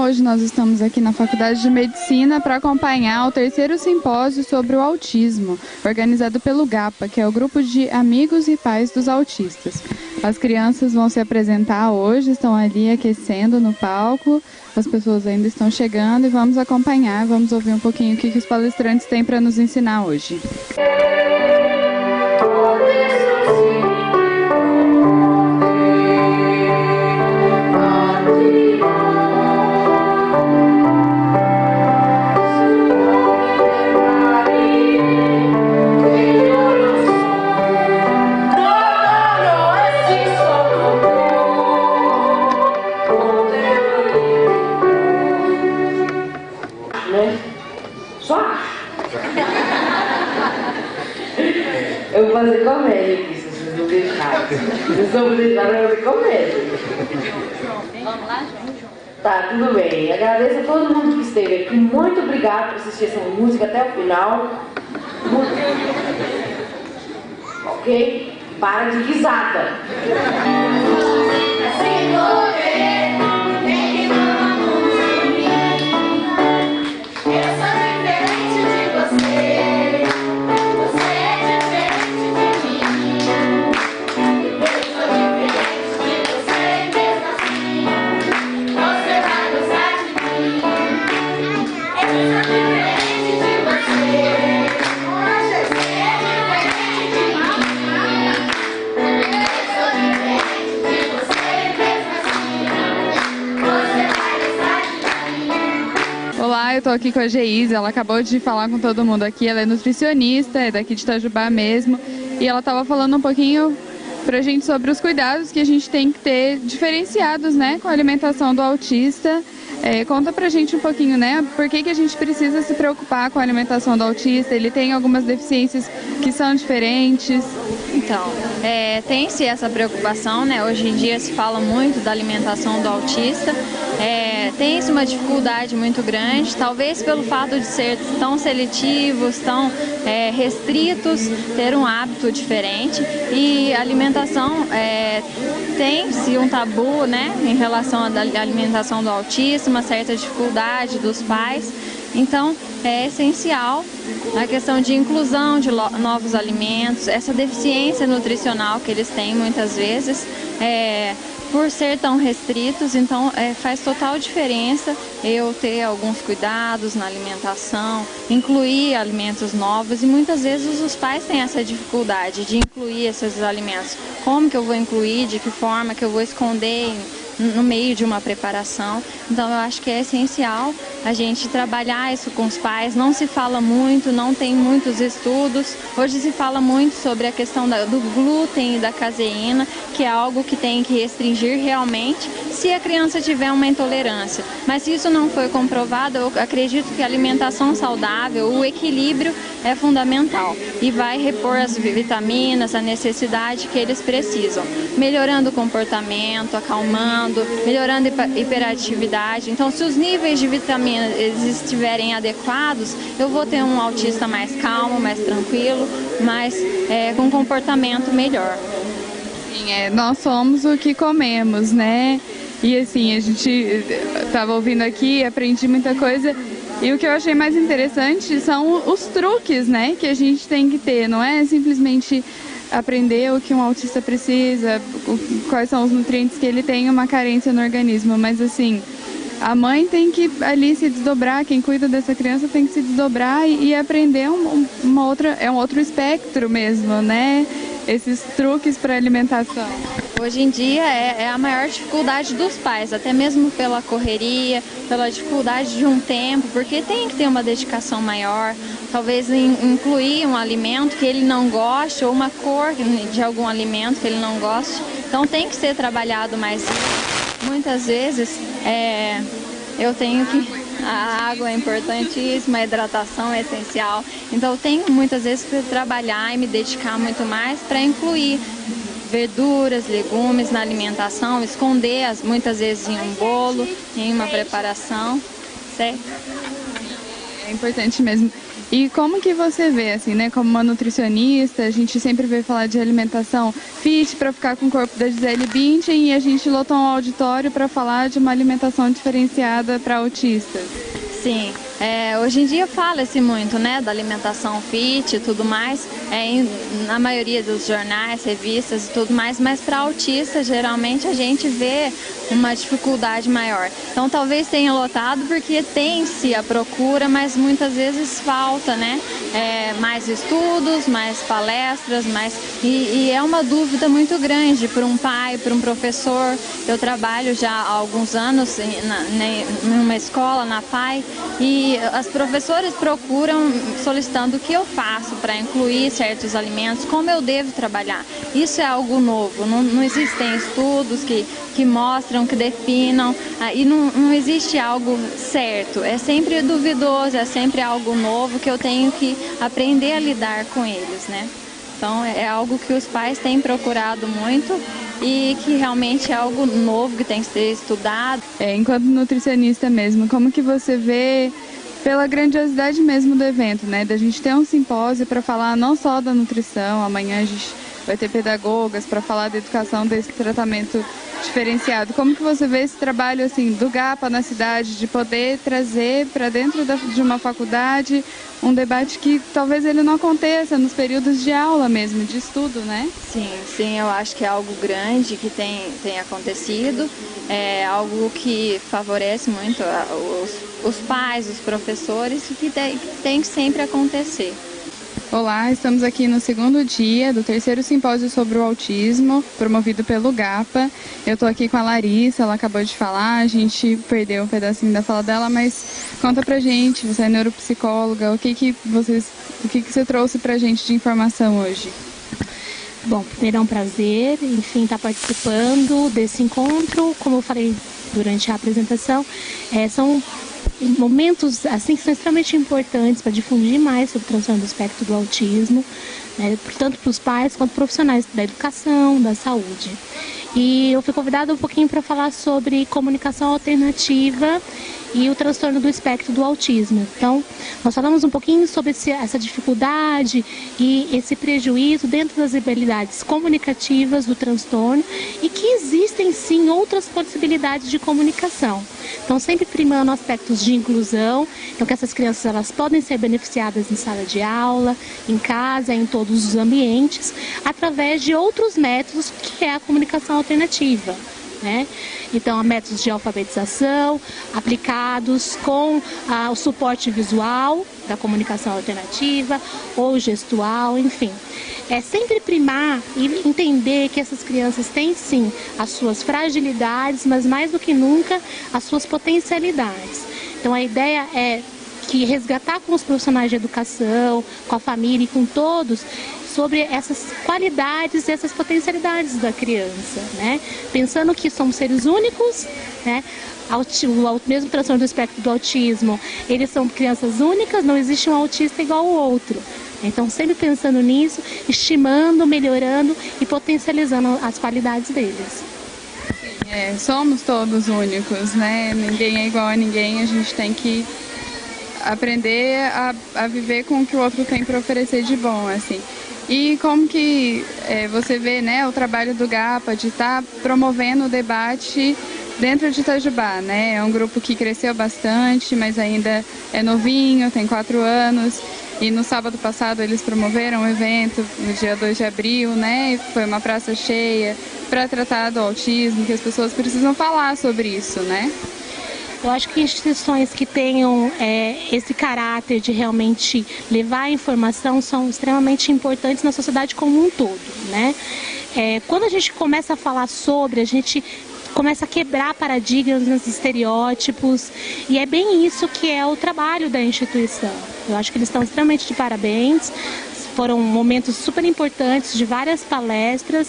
hoje nós estamos aqui na Faculdade de Medicina para acompanhar o terceiro simpósio sobre o autismo, organizado pelo GAPA, que é o Grupo de Amigos e Pais dos Autistas. As crianças vão se apresentar hoje, estão ali aquecendo no palco, as pessoas ainda estão chegando e vamos acompanhar, vamos ouvir um pouquinho o que os palestrantes têm para nos ensinar hoje. Eu vou fazer comédia aqui, se vocês não deixarem. Vocês não deixarem, eu vou fazer comédia. Vamos lá, João? Tá, tudo bem. Agradeço a todo mundo que esteve aqui. Muito obrigado por assistir essa música até o final. Ok? Para de risada. Olá, eu tô aqui com a Geise, ela acabou de falar com todo mundo aqui, ela é nutricionista, é daqui de Itajubá mesmo, e ela estava falando um pouquinho pra gente sobre os cuidados que a gente tem que ter diferenciados, né, com a alimentação do autista. Conta pra gente um pouquinho, né, por que a gente precisa se preocupar com a alimentação do autista, ele tem algumas deficiências que são diferentes. Então, tem-se essa preocupação, né? Hoje em dia se fala muito da alimentação do autista, tem-se uma dificuldade muito grande, talvez pelo fato de ser tão seletivos, tão restritos, ter um hábito diferente, e a alimentação tem-se um tabu, né, em relação à alimentação do autista, uma certa dificuldade dos pais. Então, é essencial a questão de inclusão de novos alimentos, essa deficiência nutricional que eles têm muitas vezes, por ser tão restritos, então faz total diferença eu ter alguns cuidados na alimentação, incluir alimentos novos, e muitas vezes os pais têm essa dificuldade de incluir esses alimentos. Como que eu vou incluir, de que forma que eu vou esconder no meio de uma preparação. Então eu acho que é essencial a gente trabalhar isso com os pais. Não se fala muito, não tem muitos estudos. Hoje se fala muito sobre a questão do glúten e da caseína, que é algo que tem que restringir realmente se a criança tiver uma intolerância. Mas se isso não foi comprovado, eu acredito que a alimentação saudável, o equilíbrio é fundamental e vai repor as vitaminas, a necessidade que eles precisam, melhorando o comportamento, acalmando, melhorando a hiperatividade. Então, se os níveis de vitaminas estiverem adequados, eu vou ter um autista mais calmo, mais tranquilo, mais com um comportamento melhor. Sim, nós somos o que comemos, né? E assim, a gente estava ouvindo aqui, aprendi muita coisa. E o que eu achei mais interessante são os truques, né, que a gente tem que ter. Não é simplesmente aprender o que um autista precisa, quais são os nutrientes que ele tem, uma carência no organismo, mas assim, a mãe tem que ali se desdobrar, quem cuida dessa criança tem que se desdobrar e aprender um outro espectro mesmo, né? Esses truques para alimentação. Hoje em dia é a maior dificuldade dos pais, até mesmo pela correria, pela dificuldade de um tempo, porque tem que ter uma dedicação maior, talvez incluir um alimento que ele não goste ou uma cor de algum alimento que ele não goste. Então tem que ser trabalhado mais. Muitas vezes eu tenho que... A água é importantíssima, a hidratação é essencial. Então eu tenho muitas vezes que trabalhar e me dedicar muito mais para incluir verduras, legumes na alimentação, esconder muitas vezes em um bolo, em uma preparação, certo? É importante mesmo. E como que você vê, assim, né, como uma nutricionista, a gente sempre vê falar de alimentação fit para ficar com o corpo da Gisele Bündchen e a gente lotou um auditório para falar de uma alimentação diferenciada para autistas. Sim, hoje em dia fala-se muito, né, da alimentação fit e tudo mais, na maioria dos jornais, revistas e tudo mais, mas para autistas geralmente a gente vê uma dificuldade maior. Então talvez tenha lotado porque tem-se a procura, mas muitas vezes falta, né, mais estudos, mais palestras, e é uma dúvida muito grande para um pai, para um professor. Eu trabalho já há alguns anos em uma escola, na PAI, e as professoras procuram solicitando o que eu faço para incluir certos alimentos, como eu devo trabalhar. Isso é algo novo, não existem estudos que mostram, que definam, e não existe algo certo. É sempre duvidoso, é sempre algo novo que eu tenho que aprender a lidar com eles, né? Então é algo que os pais têm procurado muito e que realmente é algo novo que tem que ser estudado. Enquanto nutricionista mesmo, como que você vê pela grandiosidade mesmo do evento, né? Da gente ter um simpósio para falar não só da nutrição, amanhã a gente vai ter pedagogas para falar da educação desse tratamento diferenciado. Como que você vê esse trabalho assim do GAPA na cidade, de poder trazer para dentro de uma faculdade um debate que talvez ele não aconteça nos períodos de aula mesmo, de estudo, né? Sim, eu acho que é algo grande que tem acontecido, é algo que favorece muito os pais, os professores, e que tem que sempre acontecer. Olá, estamos aqui no segundo dia do terceiro simpósio sobre o autismo, promovido pelo GAPA. Eu estou aqui com a Larissa, ela acabou de falar, a gente perdeu um pedacinho da fala dela, mas conta pra gente, você é neuropsicóloga, o que você trouxe pra gente de informação hoje? Bom, primeiro é um prazer, enfim, estar participando desse encontro. Como eu falei durante a apresentação, são momentos assim que são extremamente importantes para difundir mais sobre o transtorno do espectro do autismo, né, tanto para os pais quanto profissionais da educação, da saúde. E eu fui convidada um pouquinho para falar sobre comunicação alternativa e o transtorno do espectro do autismo. Então, nós falamos um pouquinho sobre essa dificuldade e esse prejuízo dentro das habilidades comunicativas do transtorno e que existem sim outras possibilidades de comunicação. Então, sempre primando aspectos de inclusão, então que essas crianças elas podem ser beneficiadas em sala de aula, em casa, em todos os ambientes, através de outros métodos que é a comunicação alternativa, né? Então, há métodos de alfabetização aplicados com o suporte visual da comunicação alternativa ou gestual, enfim. É sempre primar e entender que essas crianças têm sim as suas fragilidades, mas mais do que nunca as suas potencialidades. Então, a ideia é que resgatar com os profissionais de educação, com a família e com todos, sobre essas qualidades e essas potencialidades da criança, né? Pensando que somos seres únicos, né? O mesmo transtorno do espectro do autismo, eles são crianças únicas, não existe um autista igual ao outro. Então, sempre pensando nisso, estimando, melhorando e potencializando as qualidades deles. Somos todos únicos, né? Ninguém é igual a ninguém, a gente tem que aprender a viver com o que o outro tem para oferecer de bom, assim. E como que você vê, né, o trabalho do GAPA de estar promovendo o debate dentro de Itajubá, né? É um grupo que cresceu bastante, mas ainda é novinho, tem 4 anos. E no sábado passado eles promoveram um evento, no dia 2 de abril, né? E foi uma praça cheia para tratar do autismo, que as pessoas precisam falar sobre isso, né? Eu acho que instituições que tenham esse caráter de realmente levar a informação são extremamente importantes na sociedade como um todo, né? Quando a gente começa a falar sobre, a gente começa a quebrar paradigmas, estereótipos, e é bem isso que é o trabalho da instituição. Eu acho que eles estão extremamente de parabéns, foram momentos super importantes de várias palestras,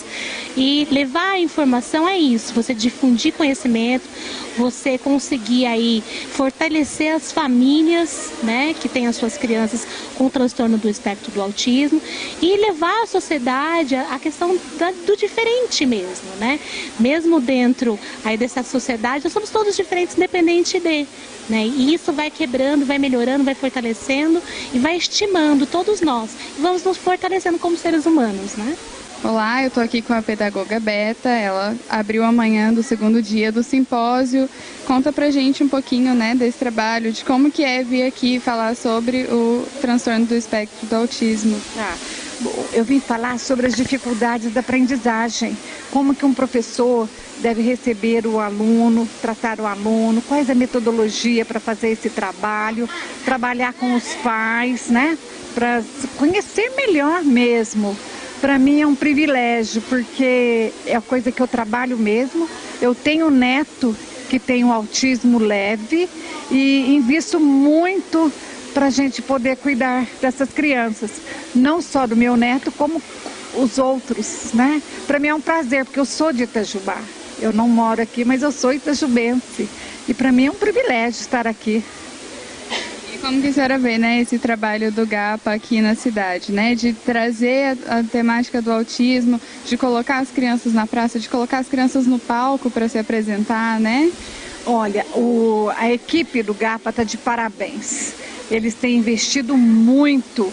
e levar a informação é isso, você difundir conhecimento, você conseguir aí fortalecer as famílias, né, que têm as suas crianças com transtorno do espectro do autismo, e levar à sociedade a questão do diferente mesmo, né? Mesmo dentro aí dessa sociedade, nós somos todos diferentes, independente de, né? E isso vai quebrando, vai melhorando, vai fortalecendo e vai estimando todos nós. E vamos nos fortalecendo como seres humanos, né? Olá, eu estou aqui com a pedagoga Beta, ela abriu amanhã do segundo dia do simpósio. Conta pra gente um pouquinho, né, desse trabalho, de como que é vir aqui falar sobre o transtorno do espectro do autismo. Eu vim falar sobre as dificuldades da aprendizagem, como que um professor deve receber o aluno, tratar o aluno, quais a metodologia para fazer esse trabalho, trabalhar com os pais, né, para conhecer melhor mesmo. Para mim é um privilégio, porque é a coisa que eu trabalho mesmo. Eu tenho um neto que tem um autismo leve e invisto muito para a gente poder cuidar dessas crianças. Não só do meu neto, como os outros, né? Para mim é um prazer, porque eu sou de Itajubá. Eu não moro aqui, mas eu sou itajubense. E para mim é um privilégio estar aqui. Como que a senhora vê, né, esse trabalho do GAPA aqui na cidade, né, de trazer a temática do autismo, de colocar as crianças na praça, de colocar as crianças no palco para se apresentar, né? Olha, a equipe do GAPA está de parabéns. Eles têm investido muito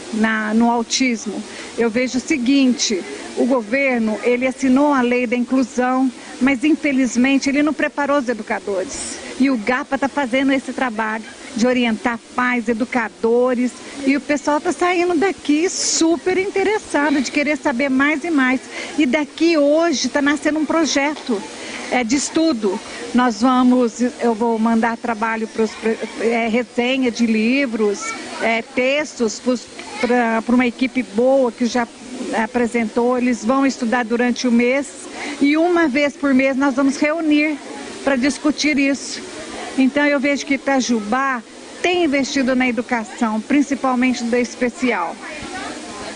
no autismo. Eu vejo o seguinte, o governo, ele assinou a lei da inclusão, mas infelizmente ele não preparou os educadores. E o GAPA está fazendo esse trabalho de orientar pais, educadores, e o pessoal está saindo daqui super interessado, de querer saber mais e mais. E daqui hoje está nascendo um projeto de estudo. Eu vou mandar trabalho para resenha de livros, textos para uma equipe boa que já apresentou. Eles vão estudar durante o mês e uma vez por mês nós vamos reunir para discutir isso. Então eu vejo que Itajubá tem investido na educação, principalmente da especial.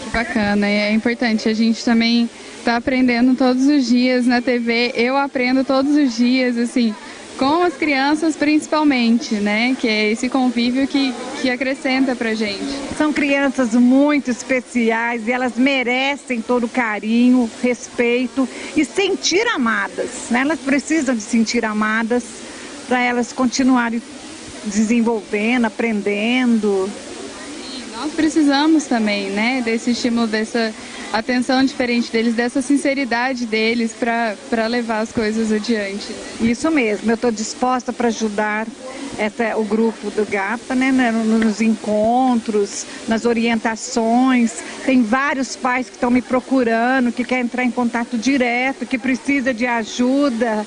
Que bacana, é importante. A gente também está aprendendo todos os dias na TV, eu aprendo todos os dias, assim, com as crianças principalmente, né? Que é esse convívio que acrescenta pra gente. São crianças muito especiais e elas merecem todo o carinho, respeito e sentir amadas, né? Elas precisam de sentir amadas para elas continuarem desenvolvendo, aprendendo. Nós precisamos também, né, desse estímulo, dessa atenção diferente deles, dessa sinceridade deles para levar as coisas adiante. Isso mesmo, eu estou disposta para ajudar o grupo do GAPA, né, nos encontros, nas orientações. Tem vários pais que estão me procurando, que querem entrar em contato direto, que precisa de ajuda.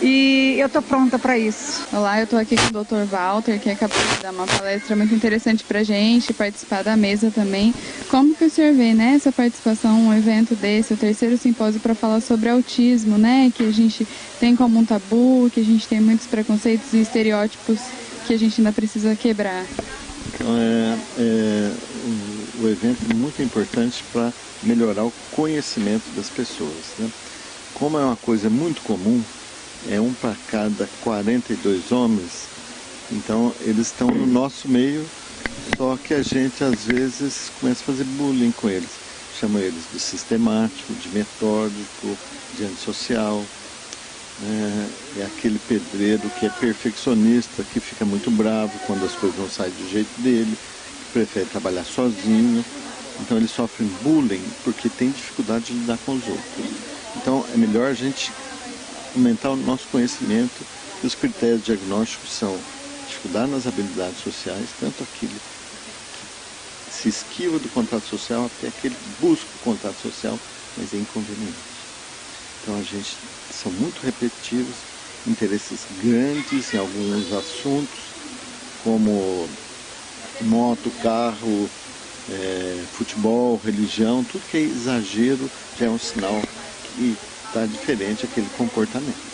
E eu estou pronta para isso. Olá, eu estou aqui com o Dr. Walter, que acabou de dar uma palestra muito interessante para a gente, participar da mesa também. Como que o senhor vê, né, essa participação, um evento desse, o terceiro simpósio para falar sobre autismo, né, que a gente tem como um tabu, que a gente tem muitos preconceitos e estereótipos que a gente ainda precisa quebrar? Então, o evento é muito importante para melhorar o conhecimento das pessoas, né? Como é uma coisa muito comum, é 1 para cada 42 homens, então eles estão no nosso meio, só que a gente às vezes começa a fazer bullying com eles. Chama eles de sistemático, de metódico, de antissocial. É aquele pedreiro que é perfeccionista, que fica muito bravo quando as coisas não saem do jeito dele, que prefere trabalhar sozinho. Então eles sofrem bullying porque tem dificuldade de lidar com os outros. Então é melhor a gente aumentar o nosso conhecimento. E os critérios diagnósticos são dificuldade nas habilidades sociais, tanto aquele que se esquiva do contato social até aquele que busca o contato social, mas é inconveniente. Então a gente são muito repetitivos, interesses grandes em alguns assuntos, como moto, carro, futebol, religião, tudo que é exagero já é um sinal que está diferente aquele comportamento.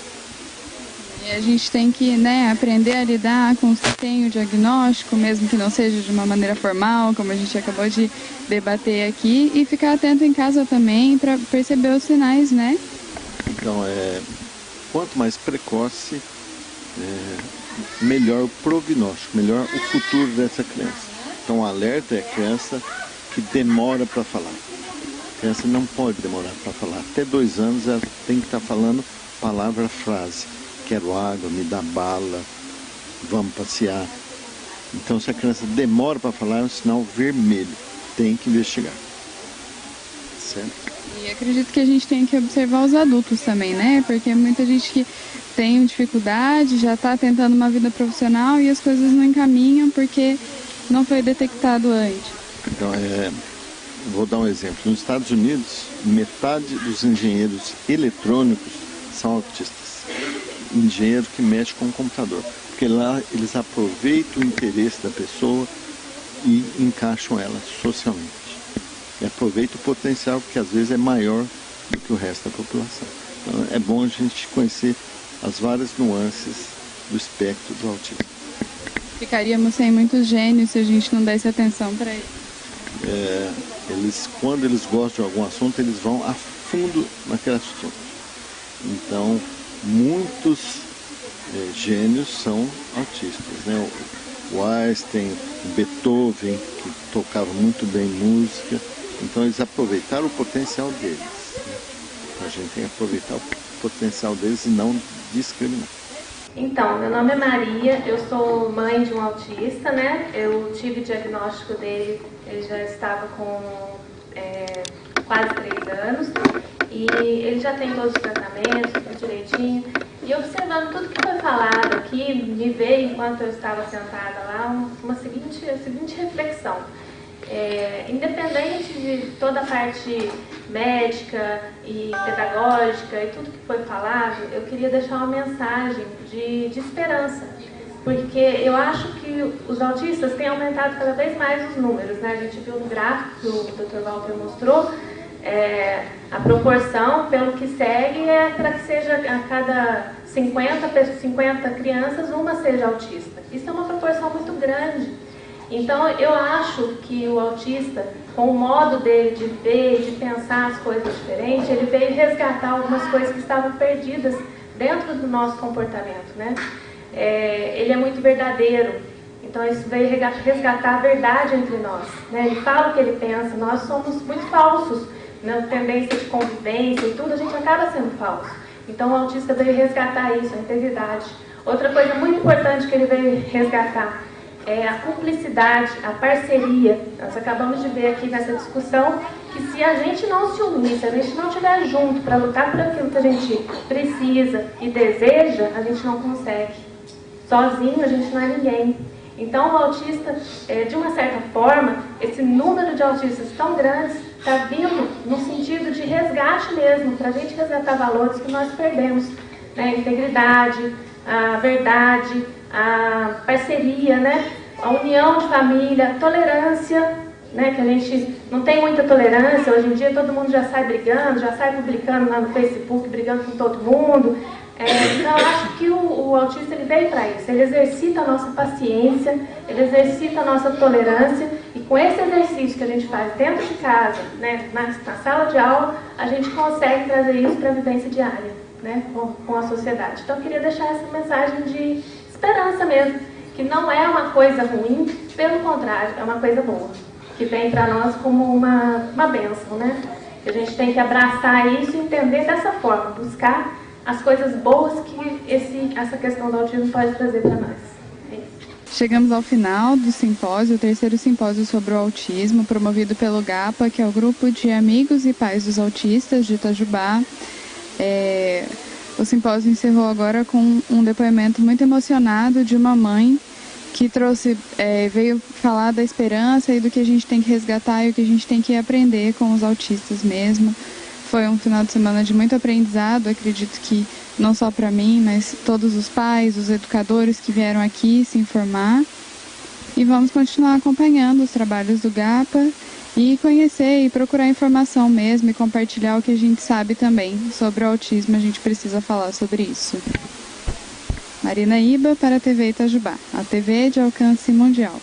E a gente tem que, né, aprender a lidar com os que têm o diagnóstico, mesmo que não seja de uma maneira formal, como a gente acabou de debater aqui, e ficar atento em casa também para perceber os sinais, né? Então, quanto mais precoce, melhor o prognóstico, melhor o futuro dessa criança. Então, o alerta é a criança que demora para falar. A criança não pode demorar para falar. Até 2 anos ela tem que estar falando palavra-frase. Quero água, me dá bala, vamos passear. Então, se a criança demora para falar, é um sinal vermelho. Tem que investigar. Certo? E acredito que a gente tem que observar os adultos também, né? Porque muita gente que tem dificuldade, já está tentando uma vida profissional e as coisas não encaminham porque não foi detectado antes. Então, vou dar um exemplo. Nos Estados Unidos, metade dos engenheiros eletrônicos são autistas. Engenheiro que mexe com o computador. Porque lá eles aproveitam o interesse da pessoa e encaixam ela socialmente. E aproveitam o potencial que às vezes é maior do que o resto da população. Então é bom a gente conhecer as várias nuances do espectro do autismo. Ficaríamos sem muitos gênios se a gente não desse atenção para eles. Quando eles gostam de algum assunto, eles vão a fundo naquele assunto. Então, muitos gênios são autistas, né? O Einstein, o Beethoven, que tocava muito bem música. Então, eles aproveitaram o potencial deles. Né? Então, a gente tem que aproveitar o potencial deles e não discriminar. Então, meu nome é Maria, eu sou mãe de um autista, né? Eu tive o diagnóstico dele, ele já estava com quase 3 anos e ele já tem todos os tratamentos, tudo direitinho. E observando tudo que foi falado aqui, me veio, enquanto eu estava sentada lá, a seguinte reflexão. Independente de toda a parte médica e pedagógica e tudo que foi falado, eu queria deixar uma mensagem de esperança, porque eu acho que os autistas têm aumentado cada vez mais os números, né? A gente viu no gráfico que o Dr. Walter mostrou, a proporção, pelo que segue, é para que seja a cada 50 crianças, uma seja autista. Isso é uma proporção muito grande. Então, eu acho que o autista, com o modo dele de ver, de pensar as coisas diferentes, ele veio resgatar algumas coisas que estavam perdidas dentro do nosso comportamento, né? Ele é muito verdadeiro, então isso veio resgatar a verdade entre nós, né? Ele fala o que ele pensa, nós somos muito falsos, na tendência de convivência e tudo, a gente acaba sendo falso. Então, o autista veio resgatar isso, a integridade. Outra coisa muito importante que ele veio resgatar é a cumplicidade, a parceria. Nós acabamos de ver aqui nessa discussão que se a gente não se unir, se a gente não estiver junto para lutar por aquilo que a gente precisa e deseja, a gente não consegue. Sozinho a gente não é ninguém. Então o autista, de uma certa forma, esse número de autistas tão grandes está vindo no sentido de resgate mesmo, para a gente resgatar valores que nós perdemos, né? A integridade, a verdade, a parceria, né? A união de família, a tolerância, né? Que a gente não tem muita tolerância, hoje em dia todo mundo já sai brigando, já sai publicando lá no Facebook, brigando com todo mundo. Então eu acho que o autista ele veio para isso, ele exercita a nossa paciência, ele exercita a nossa tolerância e com esse exercício que a gente faz dentro de casa, né? na sala de aula, a gente consegue trazer isso para a vivência diária, né? com a sociedade. Então eu queria deixar essa mensagem de esperança mesmo, que não é uma coisa ruim, pelo contrário, é uma coisa boa, que vem para nós como uma bênção, né? Que a gente tem que abraçar isso e entender dessa forma, buscar as coisas boas que essa questão do autismo pode trazer para nós. É isso. Chegamos ao final do simpósio, o 3º simpósio sobre o autismo, promovido pelo GAPA, que é o Grupo de Amigos e Pais dos Autistas de Itajubá. O simpósio encerrou agora com um depoimento muito emocionado de uma mãe que veio falar da esperança e do que a gente tem que resgatar e o que a gente tem que aprender com os autistas mesmo. Foi um final de semana de muito aprendizado, acredito que não só para mim, mas todos os pais, os educadores que vieram aqui se informar. E vamos continuar acompanhando os trabalhos do GAPA e conhecer e procurar informação mesmo e compartilhar o que a gente sabe também sobre o autismo. A gente precisa falar sobre isso. Marina Iba para a TV Itajubá, a TV de alcance mundial.